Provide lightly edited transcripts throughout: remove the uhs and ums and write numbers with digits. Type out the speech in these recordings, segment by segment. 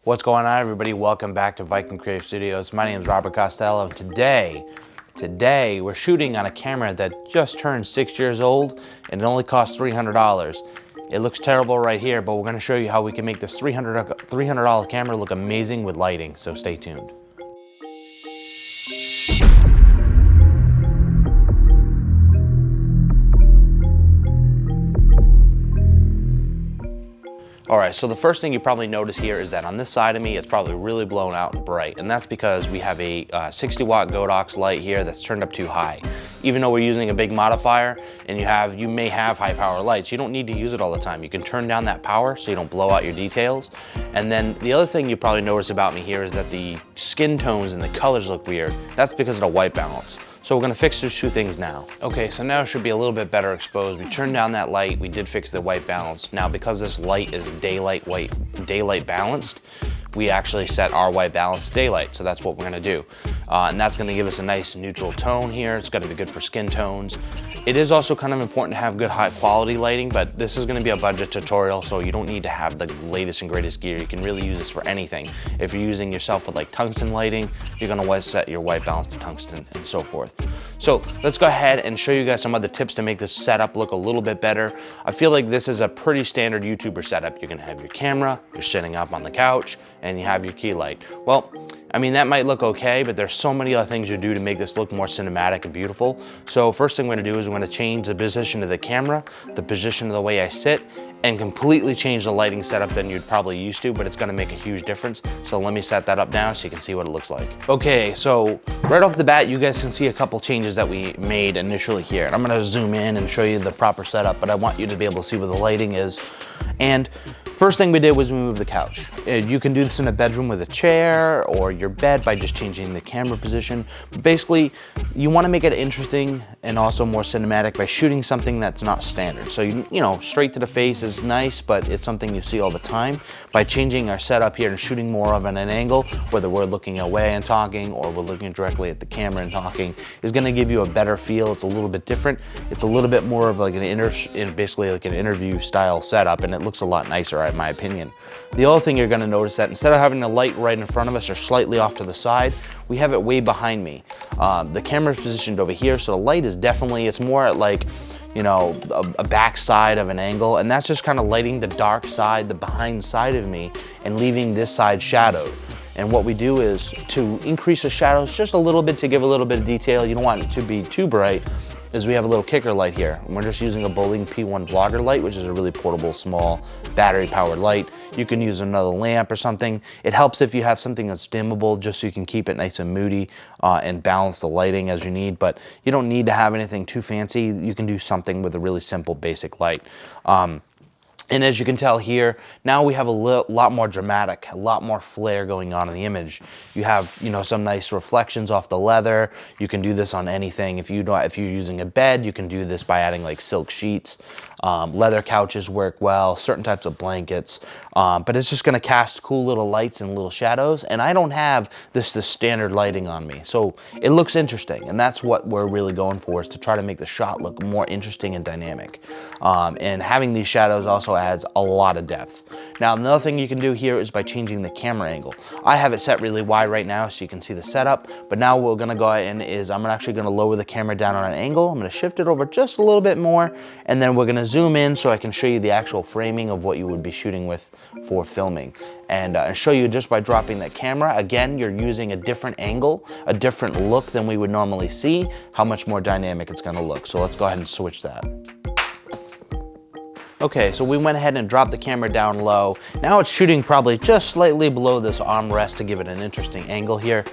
What's going on, everybody? Welcome back to Viking Creative Studios. My name is Robert Costello. Today we're shooting on a camera that just turned 6 years old and it only costs $300. It looks terrible right here, but we're going to show you how we can make this $300 camera look amazing with lighting, so stay tuned. All right, so the first thing you probably notice here is that on this side of me, it's probably really blown out and bright, and that's because we have a 60 watt Godox light here that's turned up too high. Even though we're using a big modifier and you may have high power lights, you don't need to use it all the time. You can turn down that power so you don't blow out your details. And then the other thing you probably notice about me here is that the skin tones and the colors look weird. That's because of the white balance. So we're gonna fix those two things now. Okay, so now it should be a little bit better exposed. We turned down that light, we did fix the white balance. Now because this light is daylight balanced, we actually set our white balance to daylight, so that's what we're gonna do. And that's gonna give us a nice neutral tone here. It's gonna be good for skin tones. It is also kind of important to have good high quality lighting, but this is gonna be a budget tutorial, so you don't need to have the latest and greatest gear. You can really use this for anything. If you're using yourself with like tungsten lighting, you're gonna set your white balance to tungsten and so forth. So let's go ahead and show you guys some other tips to make this setup look a little bit better. I feel like this is a pretty standard YouTuber setup. You're gonna have your camera, you're sitting up on the couch, and you have your key light. Well, I mean, that might look okay, but there's so many other things you do to make this look more cinematic and beautiful. So first thing we're gonna do is we're gonna change the position of the camera, the position of the way I sit, and completely change the lighting setup than you'd probably used to, but it's gonna make a huge difference. So let me set that up now so you can see what it looks like. Okay, so right off the bat, you guys can see a couple changes that we made initially here. And I'm gonna zoom in and show you the proper setup, but I want you to be able to see where the lighting is. And first thing we did was we moved the couch. You can do this in a bedroom with a chair or your bed by just changing the camera position. But basically, you want to make it interesting and also more cinematic by shooting something that's not standard. So, you know, straight to the face is nice, but it's something you see all the time. By changing our setup here and shooting more of an angle, whether we're looking away and talking or we're looking directly at the camera and talking, is going to give you a better feel. It's a little bit different. It's a little bit more of like basically like an interview style setup, and it looks a lot nicer in my opinion. The other thing you're gonna notice that instead of having the light right in front of us or slightly off to the side, we have it way behind me. The camera's positioned over here, so the light is definitely, it's more at like, you know, a back side of an angle, and that's just kind of lighting the dark side, the behind side of me, and leaving this side shadowed. And what we do is to increase the shadows just a little bit to give a little bit of detail. You don't want it to be too bright. Is we have a little kicker light here. And we're just using a Bowling P1 vlogger light, which is a really portable, small, battery-powered light. You can use another lamp or something. It helps if you have something that's dimmable, just so you can keep it nice and moody and balance the lighting as you need. But you don't need to have anything too fancy. You can do something with a really simple, basic light. And as you can tell here, now we have a lot more dramatic, a lot more flair going on in the image. You have, you know, some nice reflections off the leather. You can do this on anything. If you're using a bed, you can do this by adding like silk sheets. Leather couches work well, certain types of blankets, but it's just gonna cast cool little lights and little shadows, and I don't have this standard lighting on me, so it looks interesting, and that's what we're really going for, is to try to make the shot look more interesting and dynamic. And having these shadows also adds a lot of depth. Now, another thing you can do here is by changing the camera angle. I have it set really wide right now so you can see the setup, but now what we're gonna go ahead and is I'm actually gonna lower the camera down on an angle. I'm gonna shift it over just a little bit more, and then we're gonna zoom in so I can show you the actual framing of what you would be shooting with for filming. And show you just by dropping that camera. Again, you're using a different angle, a different look than we would normally see, how much more dynamic it's gonna look. So let's go ahead and switch that. Okay, so we went ahead and dropped the camera down low. Now it's shooting probably just slightly below this armrest to give it an interesting angle here.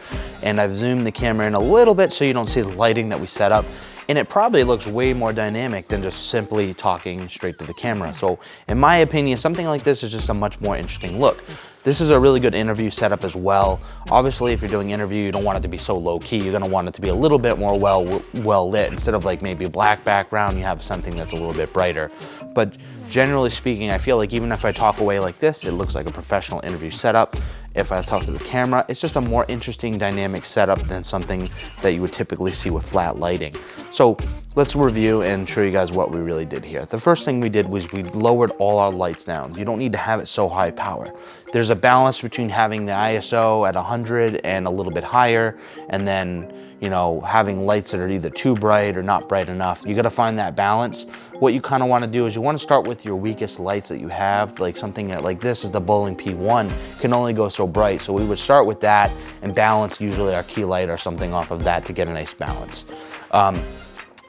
And I've zoomed the camera in a little bit so you don't see the lighting that we set up. And it probably looks way more dynamic than just simply talking straight to the camera. So in my opinion, something like this is just a much more interesting look. This is a really good interview setup as well. Obviously, if you're doing interview, you don't want it to be so low key. You're gonna want it to be a little bit more well lit. Instead of like maybe a black background, you have something that's a little bit brighter. But generally speaking, I feel like even if I talk away like this, it looks like a professional interview setup. If I talk to the camera, it's just a more interesting dynamic setup than something that you would typically see with flat lighting. So let's review and show you guys what we really did here. The first thing we did was we lowered all our lights down. You don't need to have it so high power. There's a balance between having the ISO at 100 and a little bit higher, and then, you know, having lights that are either too bright or not bright enough. You got to find that balance. What you kind of want to do is you want to start with your weakest lights that you have, like something that, like this is the Bowling P1, can only go so bright. So we would start with that and balance usually our key light or something off of that to get a nice balance.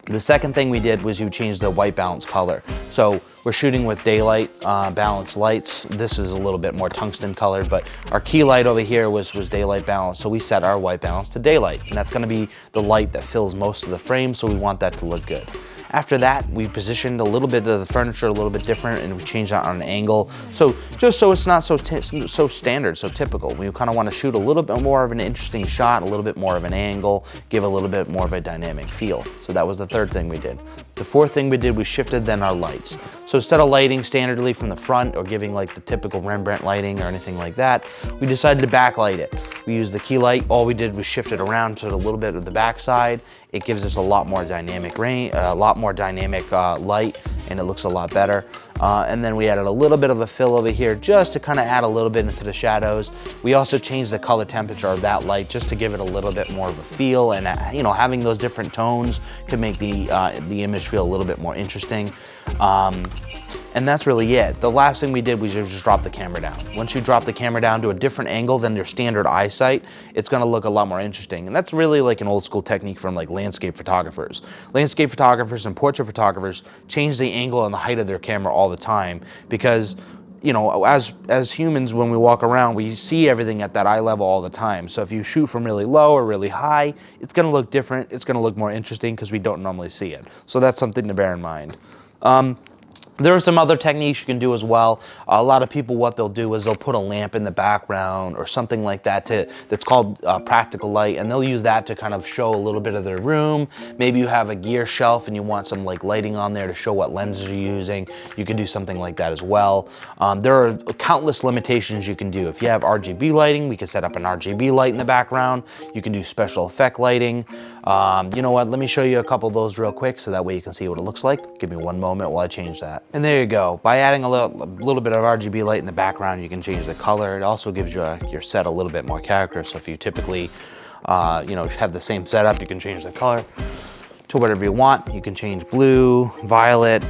The second thing we did was you changed the white balance color. So we're shooting with daylight balanced lights. This is a little bit more tungsten colored, but our key light over here was daylight balance. So we set our white balance to daylight, and that's gonna be the light that fills most of the frame, so we want that to look good. After that, we positioned a little bit of the furniture a little bit different, and we changed that on an angle. So just so it's not so standard, so typical. We kind of want to shoot a little bit more of an interesting shot, a little bit more of an angle, give a little bit more of a dynamic feel. So that was the third thing we did. The fourth thing we did, we shifted then our lights. So instead of lighting standardly from the front or giving like the typical Rembrandt lighting or anything like that, we decided to backlight it. We used the key light. All we did was shift it around to a little bit of the backside. It gives us a lot more dynamic light, and it looks a lot better. And then we added a little bit of a fill over here just to kind of add a little bit into the shadows. We also changed the color temperature of that light just to give it a little bit more of a feel, and you know, having those different tones could make the image feel a little bit more interesting. And that's really it. The last thing we did was just drop the camera down. Once you drop the camera down to a different angle than your standard eyesight, it's gonna look a lot more interesting. And that's really like an old school technique from like landscape photographers. Landscape photographers and portrait photographers change the angle and the height of their camera all the time because, you know, as humans, when we walk around, we see everything at that eye level all the time. So if you shoot from really low or really high, it's gonna look different. It's gonna look more interesting because we don't normally see it. So that's something to bear in mind. There are some other techniques you can do as well. A lot of people, what they'll do is they'll put a lamp in the background or something like that that's called practical light, and they'll use that to kind of show a little bit of their room. Maybe you have a gear shelf and you want some like lighting on there to show what lenses you're using. You can do something like that as well. There are countless limitations you can do. If you have RGB lighting, we can set up an RGB light in the background. You can do special effect lighting. You know what, let me show you a couple of those real quick so that way you can see what it looks like. Give me one moment while I change that. And there you go. By adding a little bit of RGB light in the background, you can change the color. It also gives your set a little bit more character. So if you typically, you know, have the same setup, you can change the color to whatever you want. You can change blue, violet,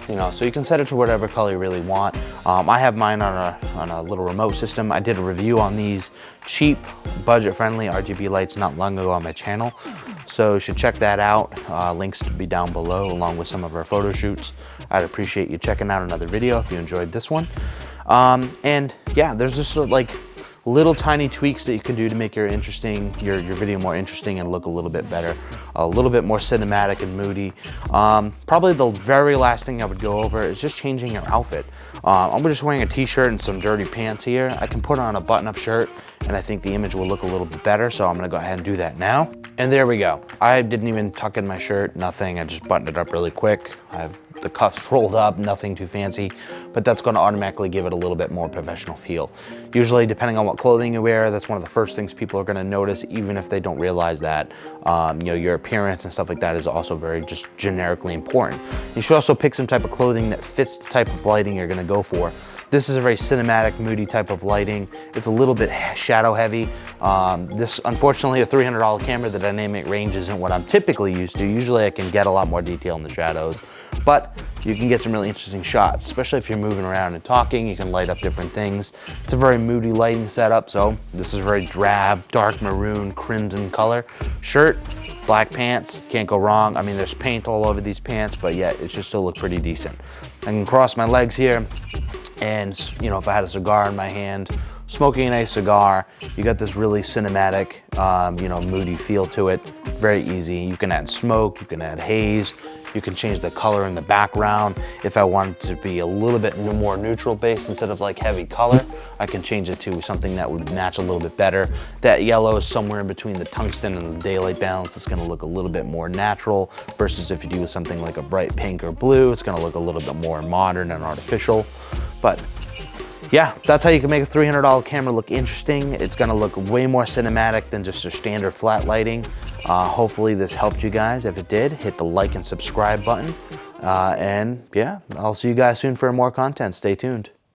you know, so you can set it to whatever color you really want. I have mine on a little remote system. I did a review on these cheap, budget-friendly RGB lights not long ago on my channel, so you should check that out. Links to be down below along with some of our photo shoots. I'd appreciate you checking out another video if you enjoyed this one. And yeah, there's just like little tiny tweaks that you can do to make your video more interesting and look a little bit better, a little bit more cinematic and moody. Probably the very last thing I would go over is just changing your outfit. I'm just wearing a t-shirt and some dirty pants here. I can put on a button-up shirt and I think the image will look a little bit better, so I'm gonna go ahead and do that now. And there we go. I didn't even tuck in my shirt, nothing. I just buttoned it up really quick. I have the cuffs rolled up, nothing too fancy, but that's going to automatically give it a little bit more professional feel. Usually, depending on what clothing you wear, that's one of the first things people are going to notice, even if they don't realize that. You know, your appearance and stuff like that is also very just generically important. You should also pick some type of clothing that fits the type of lighting you're going to go for. This is a very cinematic, moody type of lighting. It's a little bit shadow heavy. This, unfortunately, a $300 camera, the dynamic range isn't what I'm typically used to. Usually I can get a lot more detail in the shadows, but you can get some really interesting shots, especially if you're moving around and talking. You can light up different things. It's a very moody lighting setup, so this is very drab, dark maroon, crimson color. Shirt, black pants, can't go wrong. I mean, there's paint all over these pants, but yet it should still look pretty decent. I can cross my legs here, and you know, if I had a cigar in my hand, smoking a nice cigar, you got this really cinematic, you know, moody feel to it. Very easy. You can add smoke, you can add haze, you can change the color in the background. If I want it to be a little bit more neutral based instead of like heavy color, I can change it to something that would match a little bit better. That yellow is somewhere in between the tungsten and the daylight balance. It's gonna look a little bit more natural versus if you do something like a bright pink or blue, it's gonna look a little bit more modern and artificial. But yeah, that's how you can make a $300 camera look interesting. It's gonna look way more cinematic than just a standard flat lighting. Hopefully this helped you guys. If it did, hit the like and subscribe button. And yeah, I'll see you guys soon for more content. Stay tuned.